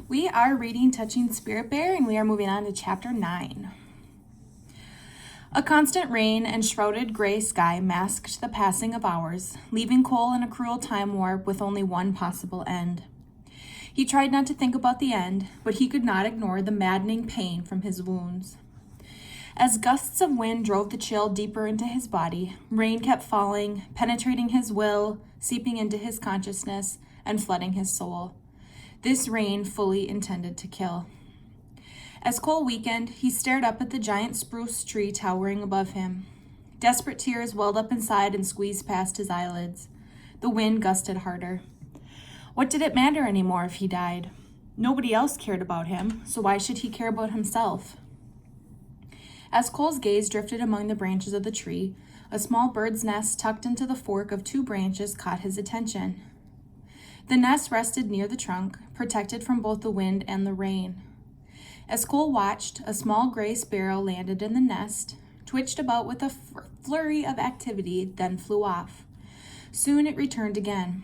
We are reading Touching Spirit Bear, and we are moving on to chapter 9. A constant rain and shrouded gray sky masked the passing of hours, leaving Cole in a cruel time warp with only one possible end. He tried not to think about the end, but he could not ignore the maddening pain from his wounds. As gusts of wind drove the chill deeper into his body, rain kept falling, penetrating his will, seeping into his consciousness, and flooding his soul. This rain fully intended to kill. As Cole weakened, he stared up at the giant spruce tree towering above him. Desperate tears welled up inside and squeezed past his eyelids. The wind gusted harder. What did it matter anymore if he died? Nobody else cared about him, so why should he care about himself? As Cole's gaze drifted among the branches of the tree, a small bird's nest tucked into the fork of two branches caught his attention. The nest rested near the trunk, protected from both the wind and the rain. As Cole watched, a small gray sparrow landed in the nest, twitched about with a flurry of activity, then flew off. Soon it returned again.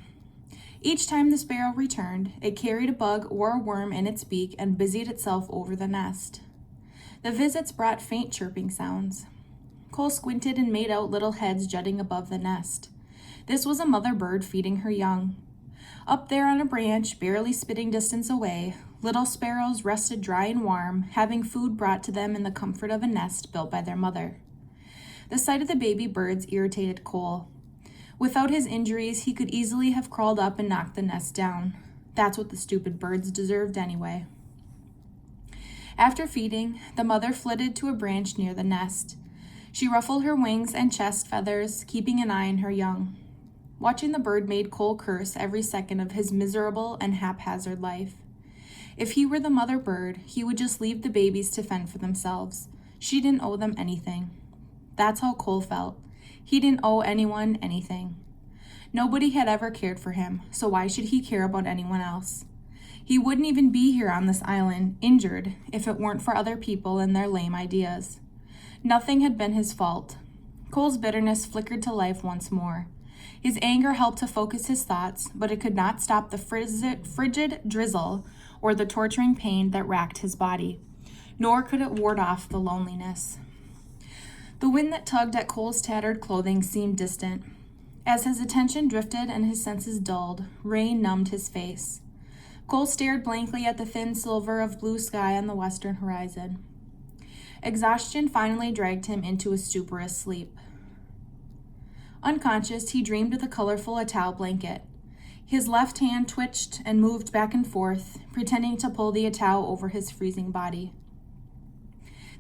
Each time the sparrow returned, it carried a bug or a worm in its beak and busied itself over the nest. The visits brought faint chirping sounds. Cole squinted and made out little heads jutting above the nest. This was a mother bird feeding her young. Up there on a branch, barely spitting distance away, little sparrows rested dry and warm, having food brought to them in the comfort of a nest built by their mother. The sight of the baby birds irritated Cole. Without his injuries, he could easily have crawled up and knocked the nest down. That's what the stupid birds deserved anyway. After feeding, the mother flitted to a branch near the nest. She ruffled her wings and chest feathers, keeping an eye on her young. Watching the bird made Cole curse every second of his miserable and haphazard life. If he were the mother bird, he would just leave the babies to fend for themselves. She didn't owe them anything. That's how Cole felt. He didn't owe anyone anything. Nobody had ever cared for him, so why should he care about anyone else? He wouldn't even be here on this island, injured, if it weren't for other people and their lame ideas. Nothing had been his fault. Cole's bitterness flickered to life once more. His anger helped to focus his thoughts, but it could not stop the frigid drizzle or the torturing pain that racked his body, nor could it ward off the loneliness. The wind that tugged at Cole's tattered clothing seemed distant. As his attention drifted and his senses dulled, rain numbed his face. Cole stared blankly at the thin silver of blue sky on the western horizon. Exhaustion finally dragged him into a stuporous sleep. Unconscious, he dreamed of the colorful Atoll blanket. His left hand twitched and moved back and forth, pretending to pull the Atoll over his freezing body.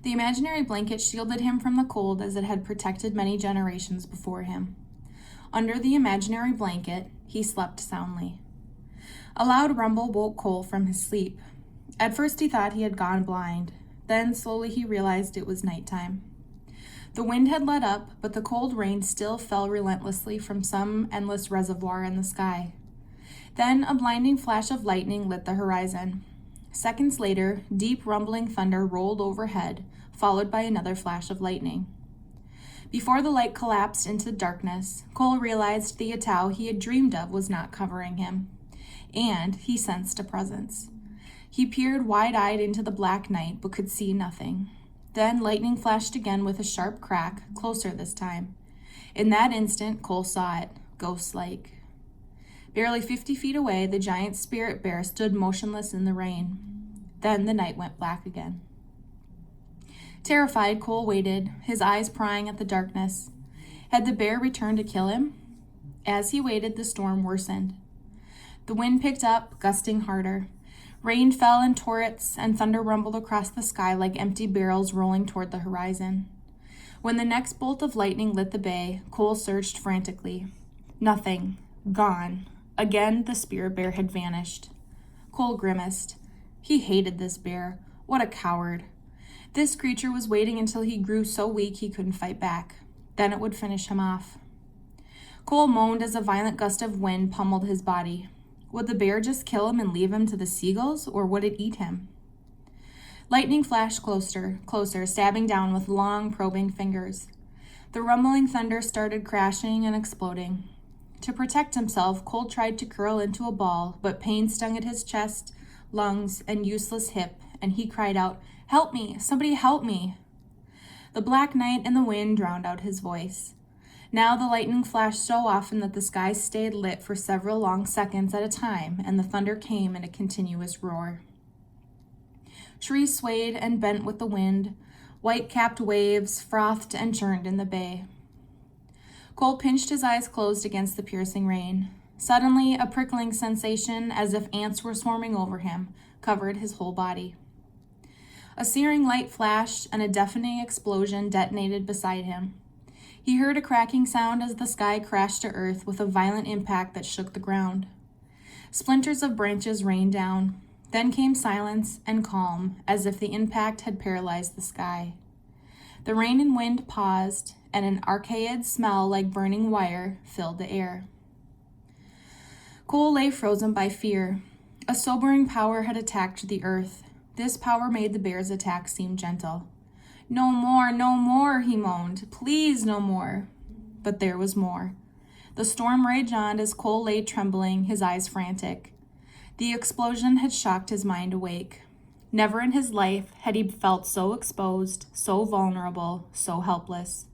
The imaginary blanket shielded him from the cold as it had protected many generations before him. Under the imaginary blanket, he slept soundly. A loud rumble woke Cole from his sleep. At first he thought he had gone blind. Then slowly he realized it was nighttime. The wind had let up, but the cold rain still fell relentlessly from some endless reservoir in the sky. Then a blinding flash of lightning lit the horizon. Seconds later, deep rumbling thunder rolled overhead, followed by another flash of lightning. Before the light collapsed into darkness, Cole realized the Atoll he had dreamed of was not covering him, and he sensed a presence. He peered wide-eyed into the black night, but could see nothing. Then lightning flashed again with a sharp crack, closer this time. In that instant, Cole saw it, ghost-like. Barely 50 feet away, the giant spirit bear stood motionless in the rain. Then the night went black again. Terrified, Cole waited, his eyes prying at the darkness. Had the bear returned to kill him? As he waited, the storm worsened. The wind picked up, gusting harder. Rain fell in torrents, and thunder rumbled across the sky like empty barrels rolling toward the horizon. When the next bolt of lightning lit the bay, Cole searched frantically. Nothing. Gone. Again, the spirit bear had vanished. Cole grimaced. He hated this bear. What a coward. This creature was waiting until he grew so weak he couldn't fight back. Then it would finish him off. Cole moaned as a violent gust of wind pummeled his body. Would the bear just kill him and leave him to the seagulls, or would it eat him? Lightning flashed closer, stabbing down with long, probing fingers. The rumbling thunder started crashing and exploding. To protect himself, Cole tried to curl into a ball, but pain stung at his chest, lungs, and useless hip, and he cried out, "Help me! Somebody help me!" The black night and the wind drowned out his voice. Now the lightning flashed so often that the sky stayed lit for several long seconds at a time, and the thunder came in a continuous roar. Trees swayed and bent with the wind. White-capped waves frothed and churned in the bay. Cole pinched his eyes closed against the piercing rain. Suddenly, a prickling sensation, as if ants were swarming over him, covered his whole body. A searing light flashed, and a deafening explosion detonated beside him. He heard a cracking sound as the sky crashed to earth with a violent impact that shook the ground. Splinters of branches rained down. Then came silence and calm, as if the impact had paralyzed the sky. The rain and wind paused, and an archaid smell like burning wire filled the air. Cole lay frozen by fear. A sobering power had attacked the earth. This power made the bear's attack seem gentle. "No more," he moaned. "Please, no more." But there was more. The storm raged on as Cole lay trembling, his eyes frantic. The explosion had shocked his mind awake. Never in his life had he felt so exposed, so vulnerable, so helpless.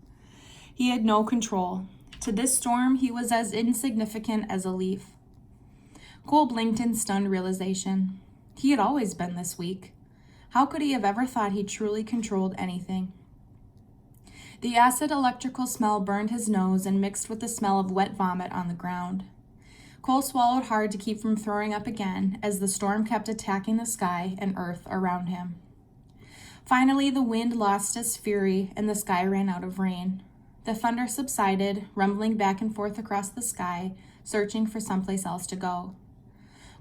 He had no control. To this storm, he was as insignificant as a leaf. Cole blinked in stunned realization. He had always been this weak. How could he have ever thought he truly controlled anything? The acid electrical smell burned his nose and mixed with the smell of wet vomit on the ground. Cole swallowed hard to keep from throwing up again as the storm kept attacking the sky and earth around him. Finally, the wind lost its fury and the sky ran out of rain. The thunder subsided, rumbling back and forth across the sky, searching for someplace else to go.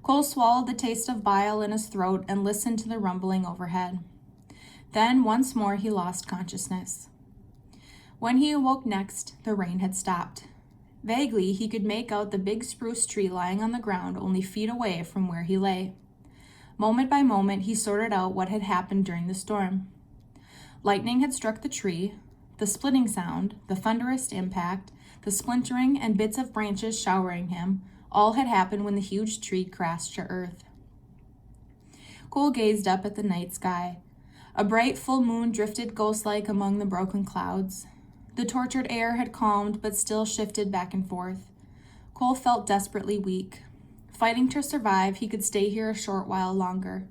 Cole swallowed the taste of bile in his throat and listened to the rumbling overhead. Then, once more, he lost consciousness. When he awoke next, the rain had stopped. Vaguely, he could make out the big spruce tree lying on the ground only feet away from where he lay. Moment by moment, he sorted out what had happened during the storm. Lightning had struck the tree. The splitting sound, the thunderous impact, the splintering and bits of branches showering him, all had happened when the huge tree crashed to earth. Cole gazed up at the night sky. A bright full moon drifted ghost-like among the broken clouds. The tortured air had calmed but still shifted back and forth. Cole felt desperately weak. Fighting to survive, he could stay here a short while longer.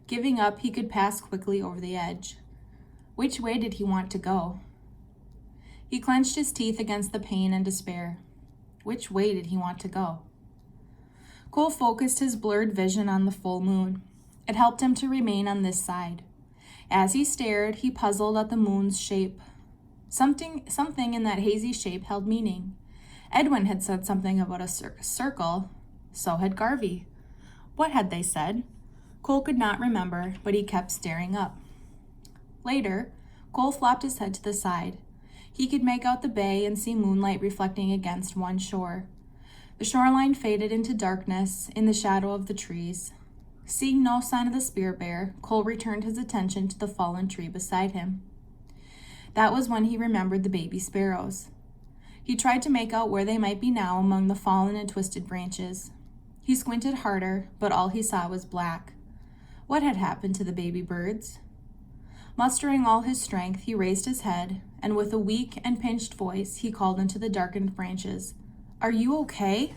Giving up, he could pass quickly over the edge. Which way did he want to go? He clenched his teeth against the pain and despair. Which way did he want to go? Cole focused his blurred vision on the full moon. It helped him to remain on this side. As he stared, he puzzled at the moon's shape. Something in that hazy shape held meaning. Edwin had said something about a circle. So had Garvey. What had they said? Cole could not remember, but he kept staring up. Later, Cole flopped his head to the side. He could make out the bay and see moonlight reflecting against one shore. The shoreline faded into darkness in the shadow of the trees. Seeing no sign of the spirit bear, Cole returned his attention to the fallen tree beside him. That was when he remembered the baby sparrows. He tried to make out where they might be now among the fallen and twisted branches. He squinted harder, but all he saw was black. What had happened to the baby birds? Mustering all his strength, he raised his head, and with a weak and pinched voice, he called into the darkened branches, "Are you okay?"